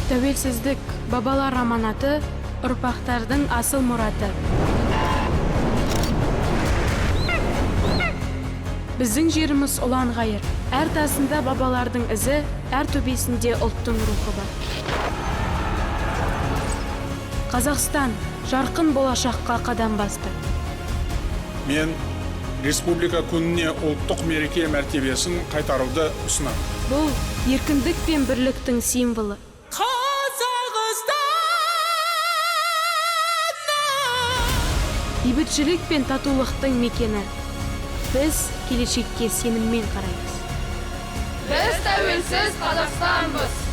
Тәуелсіздік бабалар аманаты, ұрпақтардың асыл мұраты. Біздің жеріміз ұлан ғайыр. Әр тасында бабалардың ізі, әр төбесінде ұлттың рухы бар. Қазақстан жарқын болашаққа қадам басты. Мен республика күніне ұлттық мереке мәртебесін қайтаруды ұсынамын. Бұл еркіндік пен бірліктің символы. Бейбітшілік пен татулықтың мекені. Біз келешекке сеніммен қараймыз. Біз тәуелсіз Қазақстанбыз.